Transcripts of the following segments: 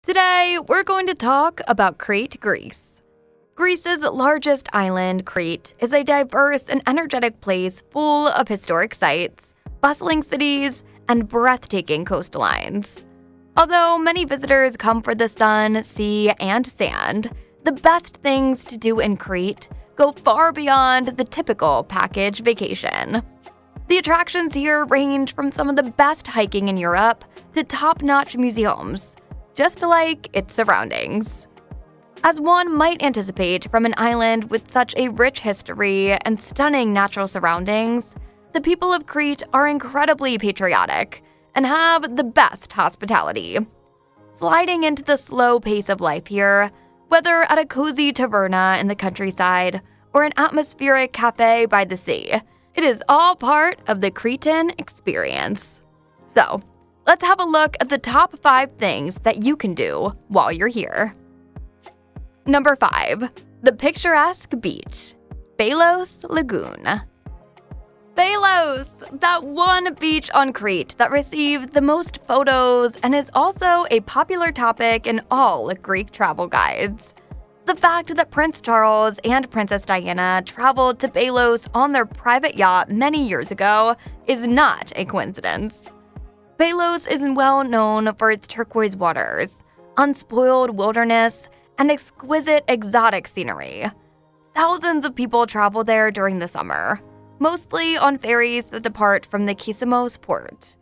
Today, we're going to talk about Crete, Greece. Greece's largest island, Crete, is a diverse and energetic place full of historic sites, bustling cities, and breathtaking coastlines. Although many visitors come for the sun, sea, and sand, the best things to do in Crete go far beyond the typical package vacation. The attractions here range from some of the best hiking in Europe to top-notch museums, just like its surroundings. As one might anticipate from an island with such a rich history and stunning natural surroundings, the people of Crete are incredibly patriotic and have the best hospitality. Sliding into the slow pace of life here, whether at a cozy taverna in the countryside or an atmospheric cafe by the sea, it is all part of the Cretan experience. So, let's have a look at the top 5 things that you can do while you're here. Number 5. The picturesque beach, Palos Lagoon. Palos, that one beach on Crete that receives the most photos and is also a popular topic in all Greek travel guides. The fact that Prince Charles and Princess Diana traveled to Palos on their private yacht many years ago is not a coincidence. Palos is well known for its turquoise waters, unspoiled wilderness, and exquisite exotic scenery. Thousands of people travel there during the summer, mostly on ferries that depart from the Kissamos port.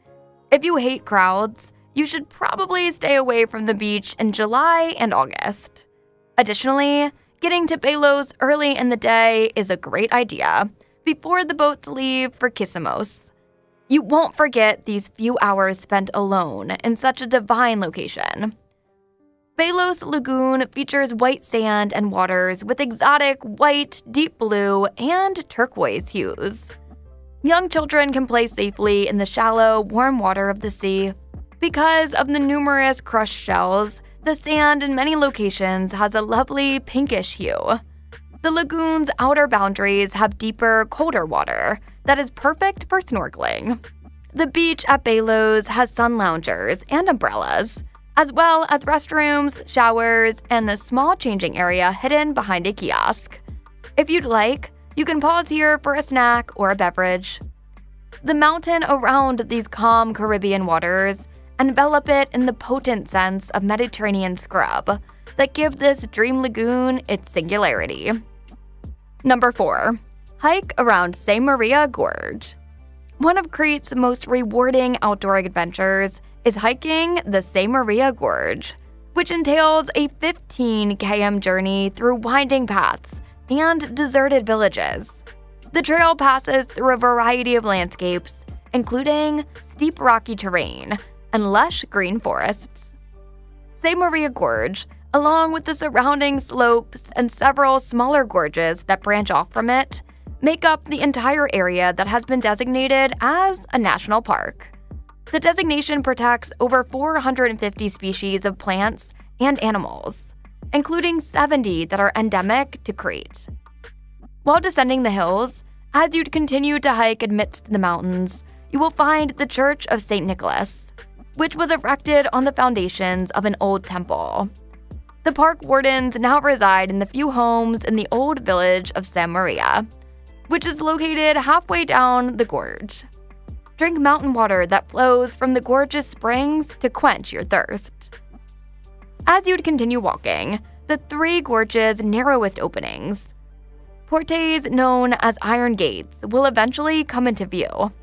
If you hate crowds, you should probably stay away from the beach in July and August. Additionally, getting to Palos early in the day is a great idea before the boats leave for Kissamos. You won't forget these few hours spent alone in such a divine location. Palos Lagoon features white sand and waters with exotic white, deep blue, and turquoise hues. Young children can play safely in the shallow, warm water of the sea. Because of the numerous crushed shells, the sand in many locations has a lovely pinkish hue. The lagoon's outer boundaries have deeper, colder water that is perfect for snorkeling. The beach at Palos has sun loungers and umbrellas, as well as restrooms, showers, and the small changing area hidden behind a kiosk. If you'd like, you can pause here for a snack or a beverage. The mountain around these calm Caribbean waters envelop it in the potent scents of Mediterranean scrub that give this dream lagoon its singularity. Number 4. Hike around St. Maria Gorge. One of Crete's most rewarding outdoor adventures is hiking the St. Maria Gorge, which entails a 15 km journey through winding paths and deserted villages. The trail passes through a variety of landscapes, including steep rocky terrain and lush green forests. St. Maria Gorge, along with the surrounding slopes and several smaller gorges that branch off from it, make up the entire area that has been designated as a national park. The designation protects over 450 species of plants and animals, including 70 that are endemic to Crete. While descending the hills, as you'd continue to hike amidst the mountains, you will find the Church of St. Nicholas, which was erected on the foundations of an old temple. The park wardens now reside in the few homes in the old village of San Maria, which is located halfway down the gorge. Drink mountain water that flows from the gorgeous springs to quench your thirst. As you'd continue walking, the 3 gorges' narrowest openings, portes known as Iron Gates, will eventually come into view.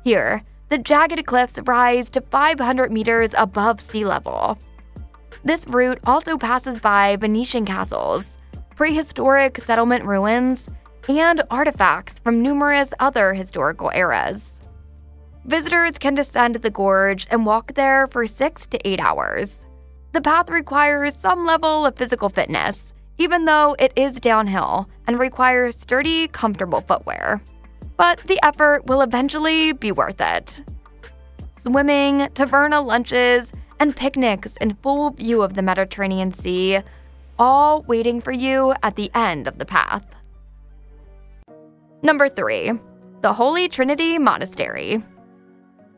Here, the jagged cliffs rise to 500 meters above sea level. This route also passes by Venetian castles, prehistoric settlement ruins, and artifacts from numerous other historical eras. Visitors can descend the gorge and walk there for 6 to 8 hours. The path requires some level of physical fitness, even though it is downhill and requires sturdy, comfortable footwear. But the effort will eventually be worth it. Swimming, taverna lunches, and picnics in full view of the Mediterranean Sea, all waiting for you at the end of the path. Number 3. The Holy Trinity Monastery.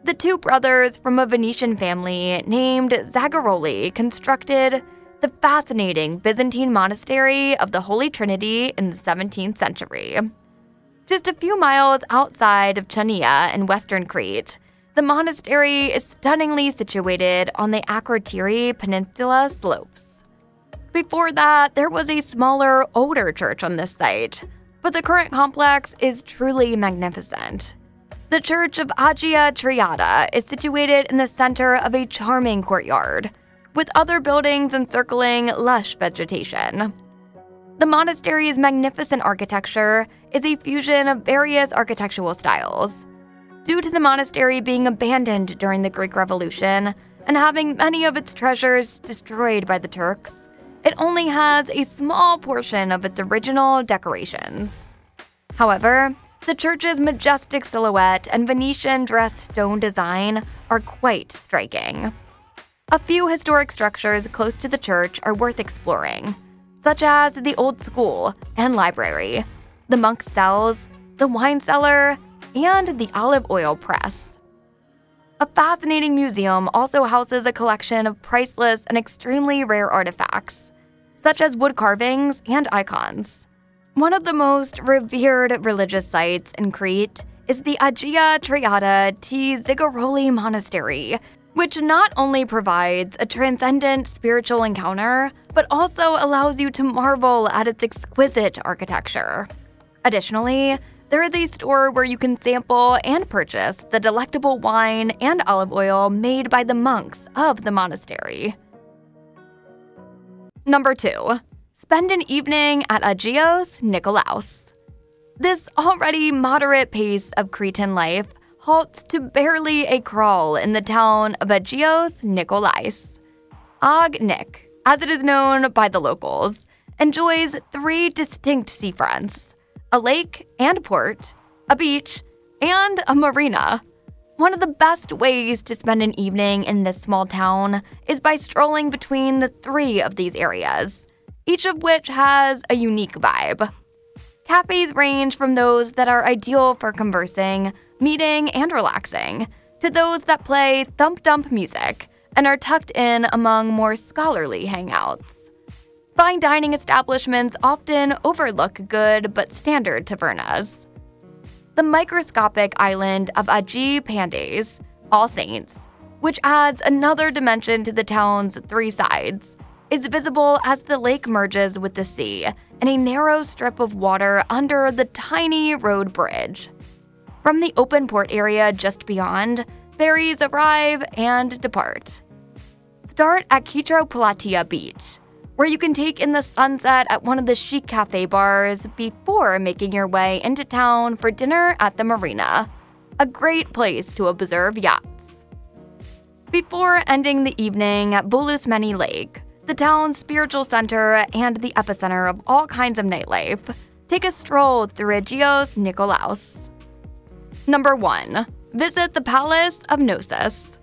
The two brothers from a Venetian family named Zagaroli constructed the fascinating Byzantine monastery of the Holy Trinity in the 17th century. Just a few miles outside of Chania in western Crete, the monastery is stunningly situated on the Akrotiri Peninsula slopes. Before that, there was a smaller, older church on this site, but the current complex is truly magnificent. The Church of Agia Triada is situated in the center of a charming courtyard, with other buildings encircling lush vegetation. The monastery's magnificent architecture is a fusion of various architectural styles. Due to the monastery being abandoned during the Greek Revolution and having many of its treasures destroyed by the Turks, it only has a small portion of its original decorations. However, the church's majestic silhouette and Venetian dressed stone design are quite striking. A few historic structures close to the church are worth exploring, such as the old school and library, the monk's cells, the wine cellar, and the olive oil press. A fascinating museum also houses a collection of priceless and extremely rare artifacts, such as wood carvings and icons. One of the most revered religious sites in Crete is the Agia Triada T. Zigaroli Monastery, which not only provides a transcendent spiritual encounter, but also allows you to marvel at its exquisite architecture. Additionally, there is a store where you can sample and purchase the delectable wine and olive oil made by the monks of the monastery. Number 2. Spend an evening at Agios Nikolaos. This already moderate pace of Cretan life halts to barely a crawl in the town of Agios Nikolais. Ag-Nik, as it is known by the locals, enjoys 3 distinct seafronts: a lake and port, a beach, and a marina. One of the best ways to spend an evening in this small town is by strolling between the 3 of these areas, each of which has a unique vibe. Cafes range from those that are ideal for conversing, meeting, and relaxing, to those that play thump-dump music and are tucked in among more scholarly hangouts. Fine dining establishments often overlook good but standard tavernas. The microscopic island of Agi Pandes, All Saints, which adds another dimension to the town's 3 sides, is visible as the lake merges with the sea in a narrow strip of water under the tiny road bridge. From the open port area just beyond, ferries arrive and depart. Start at Kytroplatia Beach, where you can take in the sunset at one of the chic cafe bars before making your way into town for dinner at the marina, a great place to observe yachts. Before ending the evening at Bulusmeni Lake, the town's spiritual center and the epicenter of all kinds of nightlife, take a stroll through Agios Nikolaos. Number 1. Visit the Palace of Knossos.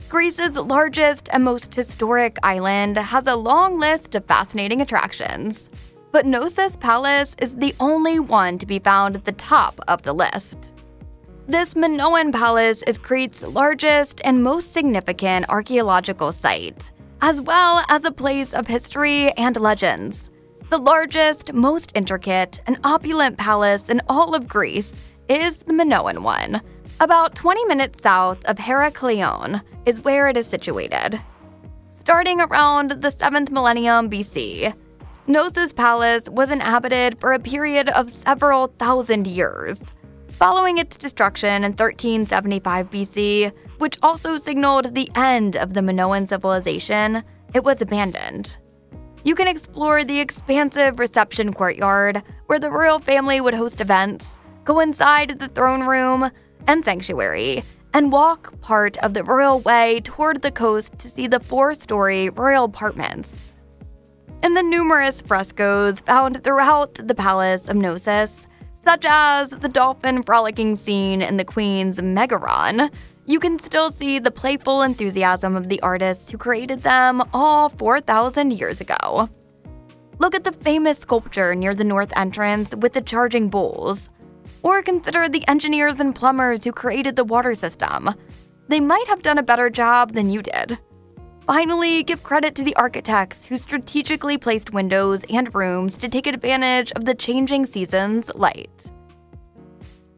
Greece's largest and most historic island has a long list of fascinating attractions, but Knossos Palace is the only one to be found at the top of the list. This Minoan palace is Crete's largest and most significant archaeological site, as well as a place of history and legends. The largest, most intricate, and opulent palace in all of Greece is the Minoan one. About 20 minutes south of Heraklion is where it is situated. Starting around the 7th millennium BC, Knossos Palace was inhabited for a period of several thousand years. Following its destruction in 1375 BC, which also signaled the end of the Minoan civilization, it was abandoned. You can explore the expansive reception courtyard, where the royal family would host events, go inside the throne room and sanctuary, and walk part of the royal way toward the coast to see the 4-story royal apartments. In the numerous frescoes found throughout the Palace of Knossos, such as the dolphin frolicking scene in the Queen's Megaron, you can still see the playful enthusiasm of the artists who created them all 4,000 years ago. Look at the famous sculpture near the north entrance with the charging bulls, or consider the engineers and plumbers who created the water system. they might have done a better job than you did. Finally, give credit to the architects who strategically placed windows and rooms to take advantage of the changing season's light.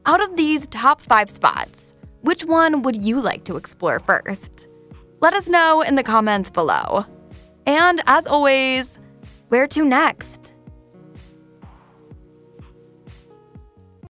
Out of these top 5 spots, which one would you like to explore first? Let us know in the comments below. And as always, where to next?